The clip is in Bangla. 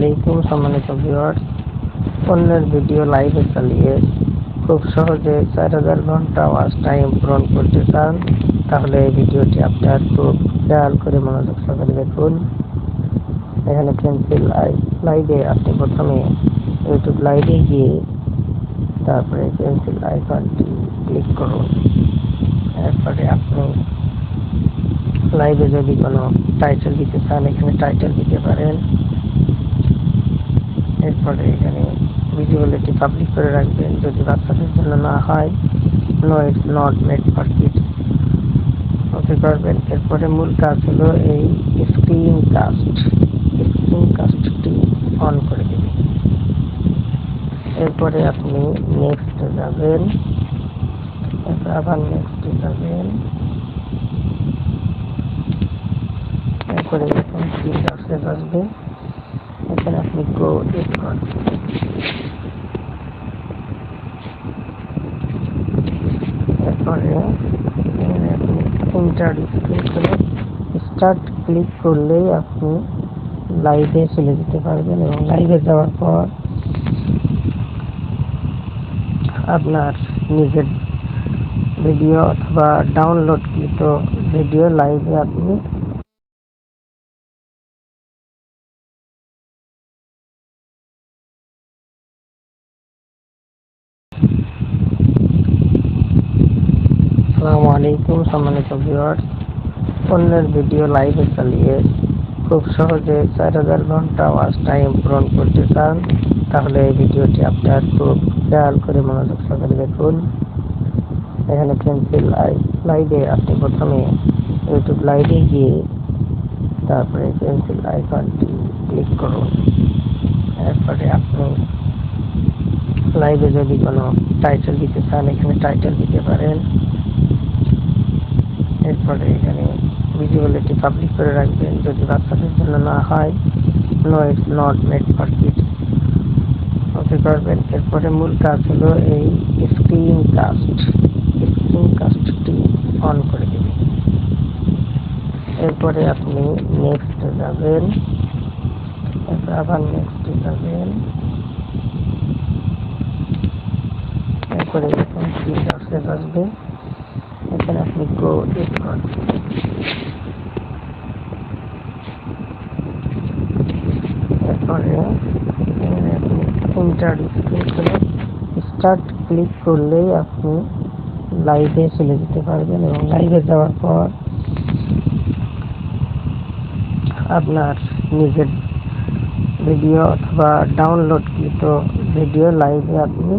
আলাইকুম সম্মানিত ভিউয়ার্স, অন্যের ভিডিও লাইভে চালিয়ে খুব সহজে 4000 ঘন্টা ওয়াচ টাইম পূরণ করতে চান, তাহলে এই ভিডিওটি আপনার খুব খেয়াল করে মনোযোগ সহকারে দেখুন। এখানে পেন্সিল লাইভে আপনি প্রথমে ইউটিউব লাইভে গিয়ে তারপরে পেন্সিল আইকনটি ক্লিক করুন। এরপরে আপনি লাইভে যদি কোনো টাইটেল দিতে চান, এখানে টাইটেল দিতে পারেন। এরপরে এখানে ভিজিবিলিটি পাবলিক করে রাখবেন, যদি বাচ্চাদের জন্য না হয় no it's not made for kids okay করবেন। এরপরে মূল কাজ হলো এই স্ক্রিন কাস্টটি অন করে দেবেন। এরপরে আপনি নেক্সট যাবেন, আবার নেক্সট যাবেন। এরপরে যখন স্ক্রিন কাস্টে আসবে, এখানে আপনি গো এড করবেন। এরপরে এখানে আপনি ইন্টার ক্লিক করে স্টার্ট ক্লিক করলেই আপনি লাইভে চলে যেতে পারবেন এবং লাইভে যাওয়ার পর আপনার নিজের ভিডিও অথবা ডাউনলোডকৃত ভিডিও লাইভে আপনি আসসালামু আলাইকুম সম্মানিত ভিউয়ার্স, অন্যের ভিডিও লাইভে চালিয়ে খুব সহজে 4000 ঘন্টা ওয়াচ টাইম পূরণ করতে চান, তাহলে এই ভিডিওটি আপনার খুব খেয়াল করে মনোযোগ সহকারে দেখুন। এখানে পেন্সিল লাইভে আপনি প্রথমে ইউটিউব লাইভে গিয়ে তারপরে পেন্সিল আইকনটি ক্লিক করুন। এরপরে আপনি লাইভে যদি কোনো টাইটেল দিতে চান, এখানে টাইটেল দিতে পারেন। এরপরে এখানে ভিজিবিলিটি পাবলিক করে রাখবেন, যদি বাচ্চাদের জন্য না হয় no it's not made for kids okay করবেন। এরপরে মূল কাজ হলো এই স্ক্রিন কাস্টটি অন করে দেবেন। এরপরে আপনি নেক্সট যাবেন, আবার নেক্সট যাবেন। এরপরে যখন স্ক্রিন কাস্টে আসবে, এখানে আপনি গো এড করবেন। এরপরে এখানে আপনি ইন্টার ক্লিক করে স্টার্ট ক্লিক করলেই আপনি লাইভে চলে যেতে পারবেন এবং লাইভে যাওয়ার পর আপনার নিজের ভিডিও অথবা ডাউনলোডকৃত ভিডিও লাইভে আপনি